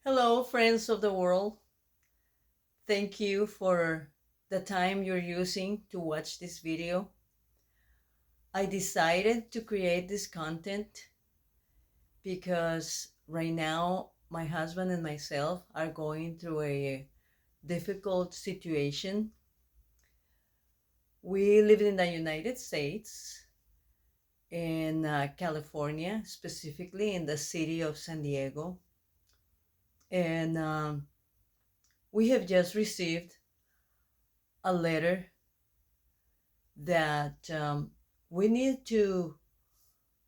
Hello, friends of the world. Thank you for the time you're using to watch this video. I decided to create this content because right now my husband and myself are going through a difficult situation. We live in the United States, in California, specifically in the city of San Diego. And we have just received a letter that we need to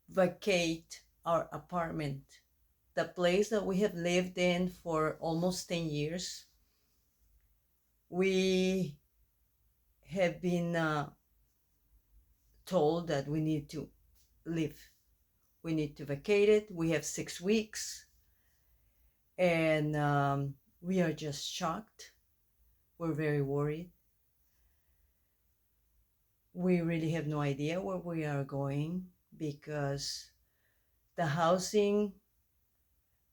vacate our apartment, the place that we have lived in for almost 10 years. We have been told that we need to leave. We need to vacate it. We have 6 weeks, and we are just shocked. We're very worried. We really have no idea where we are going because the housing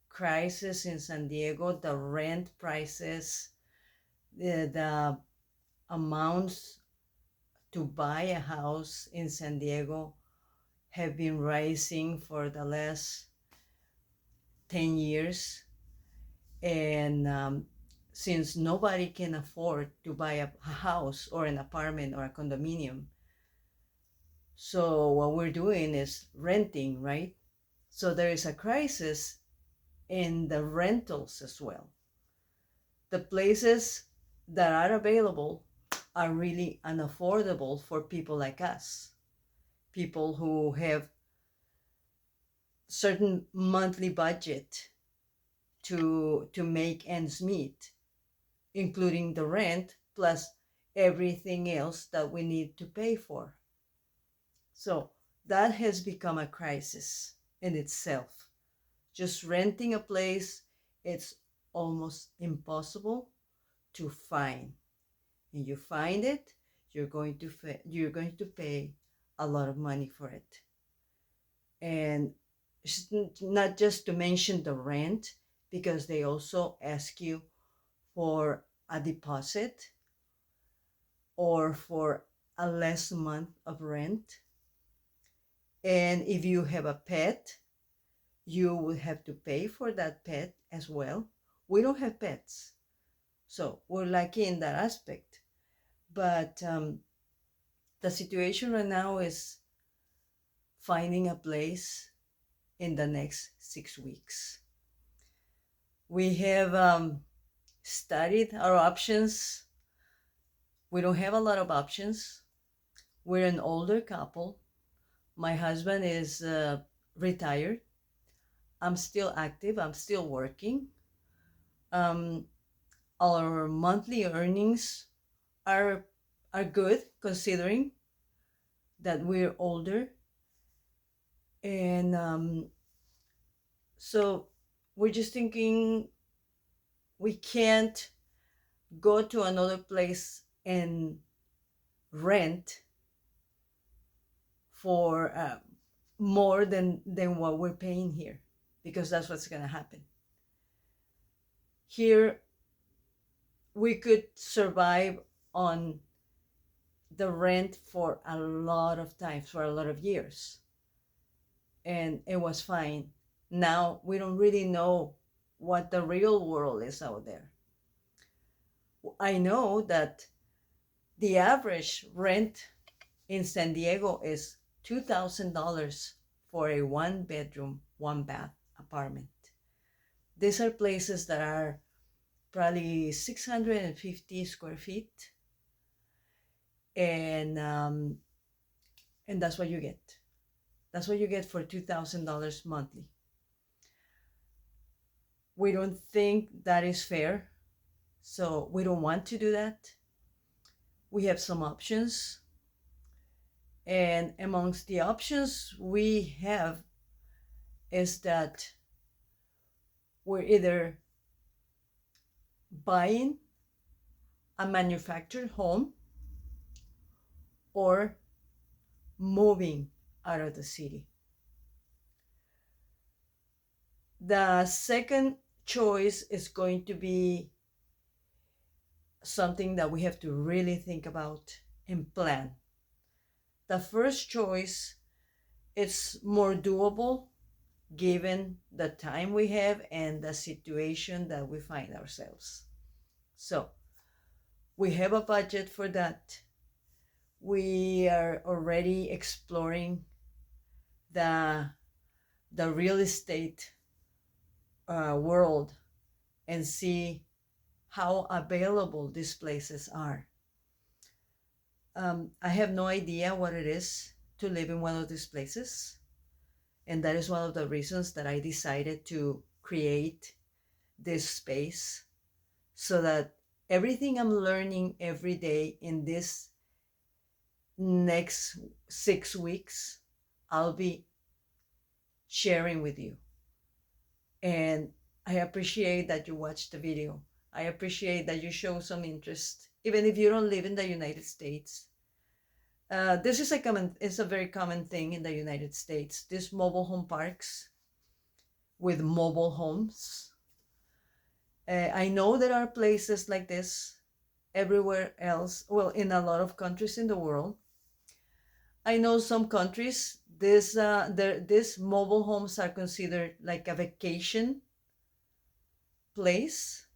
crisis in San Diego, the rent prices, the amounts to buy a house in San Diego have been rising for the last 10 years. And since nobody can afford to buy a house or an apartment or a condominium, so what we're doing is renting, right? So there is a crisis in the rentals as well. The places that are available are really unaffordable for people like us, people who have certain monthly budget to make ends meet, including the rent plus everything else that we need to pay for. So that has become a crisis in itself. Just renting a place, it's almost impossible to find. And you find it, you're going to pay a lot of money for it. And it's not just to mention the rent, because they also ask you for a deposit or for a less month of rent. And if you have a pet, you will have to pay for that pet as well. We don't have pets, so we're lucky in that aspect. But the situation right now is finding a place in the next 6 weeks. We have studied our options. We don't have a lot of options. We're an older couple. My husband is retired. I'm still active. I'm still working. Um, our monthly earnings are are good considering that we're older, and so we're just thinking we can't go to another place and rent for more than what we're paying here, because that's what's going to happen here. We could survive on the rent for a lot of times, for a lot of years, and it was fine. Now we don't really know what the real world is out there. I know that the average rent in San Diego is $2,000 for a one bedroom, one bath apartment. These are places that are probably 650 square feet, and that's what you get. That's what you get for $2,000 monthly. We don't think that is fair, so we don't want to do that. We have some options, and amongst the options we have is that we're either buying a manufactured home or moving out of the city. The second choice is going to be something that we have to really think about and plan. The first choice is more doable given the time we have and the situation that we find ourselves. So we have a budget for that. We are already exploring the real estate world and see how available these places are. I have no idea what it is to live in one of these places, and that is one of the reasons that I decided to create this space, so that everything I'm learning every day in this next 6 weeks, I'll be sharing with you. And I appreciate that you watched the video. I appreciate that you show some interest, even if you don't live in the United States. This is it's a very common thing in the United States. These mobile home parks with mobile homes. I know there are places like this everywhere else. Well, in a lot of countries in the world. I know some countries, these mobile homes are considered like a vacation place.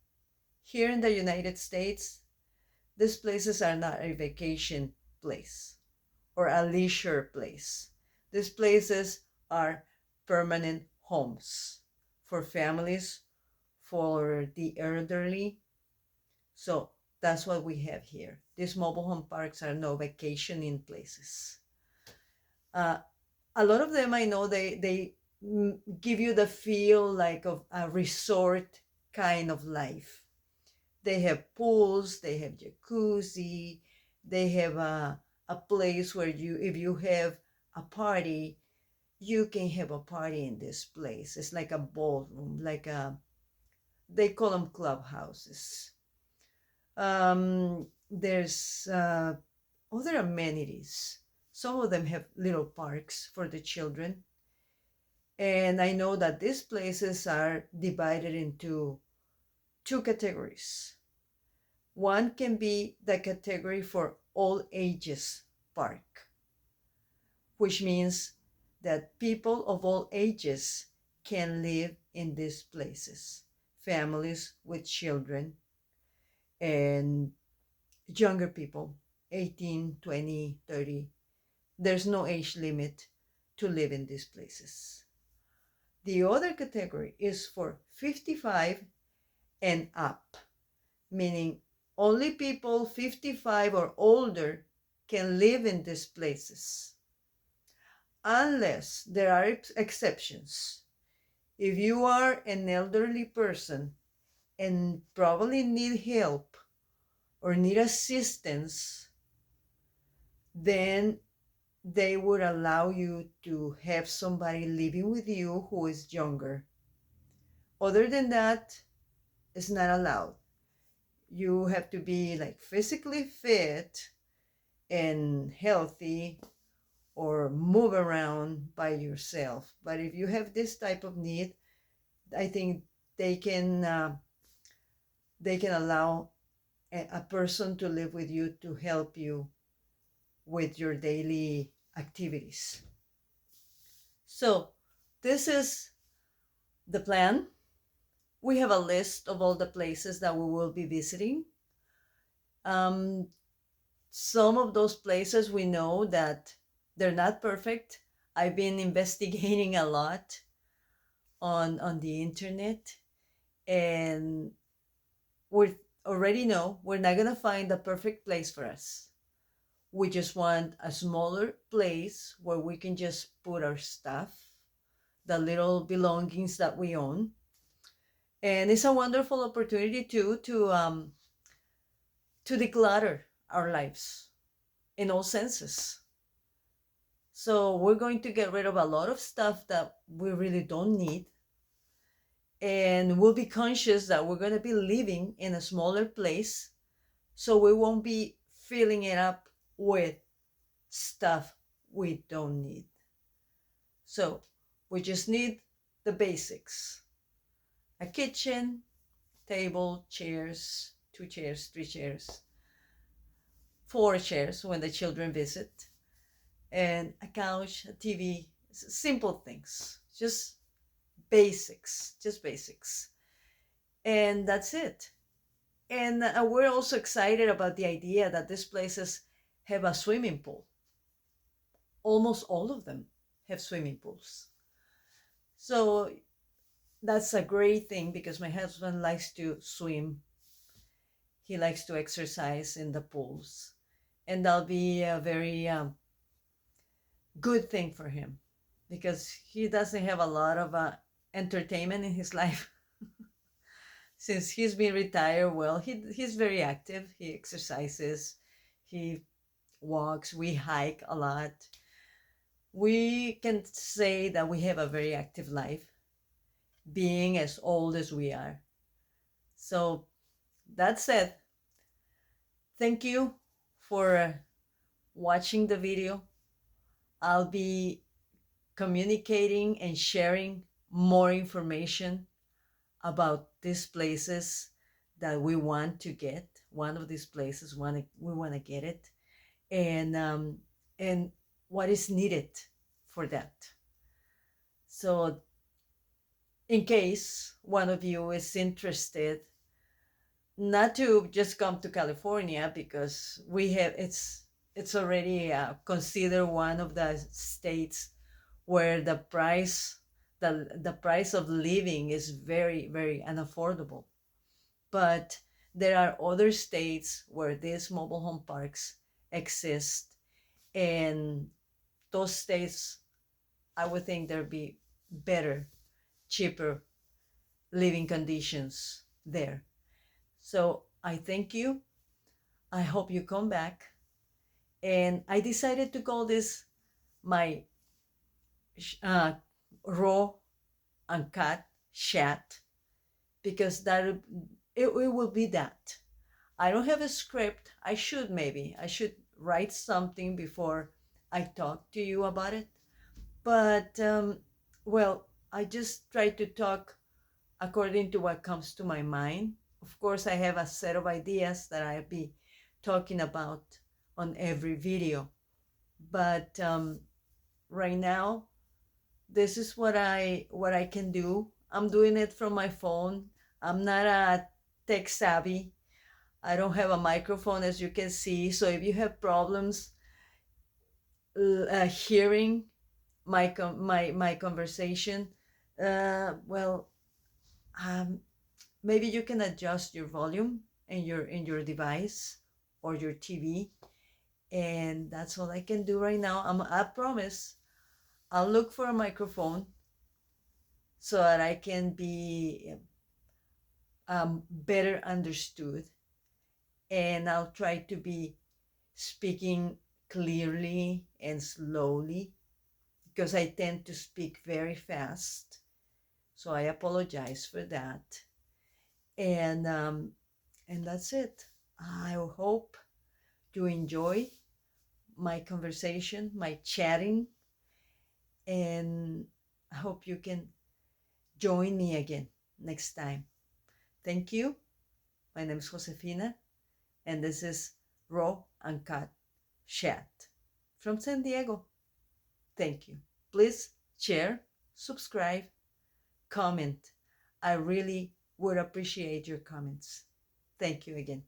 Here in the United States, these places are not a vacation place or a leisure place. These places are permanent homes for families, for the elderly. So that's what we have here. These mobile home parks are no vacationing places. A lot of them, I know, they give you the feel like of a resort kind of life. They have pools, they have jacuzzi, they have a place where you, if you have a party, you can have a party in this place. It's like a ballroom, like they call them clubhouses. There's other amenities. Some of them have little parks for the children. And I know that these places are divided into two categories. One can be the category for all ages park, which means that people of all ages can live in these places. Families with children and younger people, 18, 20, 30. There's no age limit to live in these places. The other category is for 55 and up, meaning only people 55 or older can live in these places, unless there are exceptions. If you are an elderly person and probably need help or need assistance, then they would allow you to have somebody living with you who is younger. Other than that, it's not allowed. You have to be like physically fit and healthy or move around by yourself. But if you have this type of need, I think they can allow a person to live with you to help you with your daily activities. So this is the plan. We have a list of all the places that we will be visiting. Um, some of those places we know that they're not perfect. I've been investigating a lot on the internet, and we already know we're not gonna find the perfect place for us. We just want a smaller place where we can just put our stuff, the little belongings that we own. And it's a wonderful opportunity too to declutter our lives in all senses. So we're going to get rid of a lot of stuff that we really don't need, and we'll be conscious that we're going to be living in a smaller place, so we won't be filling it up with stuff we don't need. So we just need the basics. a kitchen, table, chairs, 2 chairs, 3 chairs, 4 chairs when the children visit, and a couch, a TV, simple things, just basics, just basics. And that's it. And we're also excited about the idea that these places have a swimming pool. Almost all of them have swimming pools. So that's a great thing because my husband likes to swim. He likes to exercise in the pools. And that'll be a very good thing for him because he doesn't have a lot of entertainment in his life. Since he's been retired, well, he's very active. He exercises, he walks, we hike a lot. We can say that we have a very active life, being as old as we are. So that said, thank you for watching the video. I'll be communicating and sharing more information about these places that we want to get. One of these places, we want to get it, and what is needed for that. So, in case one of you is interested, not to just come to California because we have it's already considered one of the states where the price of living is very, very unaffordable. But there are other states where these mobile home parks exist, and those states, I would think there'd be better, cheaper living conditions there. So I thank you. I hope you come back. And I decided to call this my uh, raw uncut chat because it will be that. I don't have a script. I should write something before I talk to you about it. But well, I just try to talk according to what comes to my mind. Of course, I have a set of ideas that I'll be talking about on every video. But right now, this is what I can do. I'm doing it from my phone. I'm not a tech savvy. I don't have a microphone, as you can see. So if you have problems hearing my conversation, well, um, maybe you can adjust your volume in your device or your TV, and that's all I can do right now. I promise I'll look for a microphone so that I can be better understood, and I'll try to be speaking clearly and slowly because I tend to speak very fast. So I apologize for that. And that's it. I hope you enjoy my conversation, my chatting, and I hope you can join me again next time. Thank you. My name is Josefina, and this is Raw Uncut Chat from San Diego. Thank you. Please share, subscribe, comment. I really would appreciate your comments. Thank you again.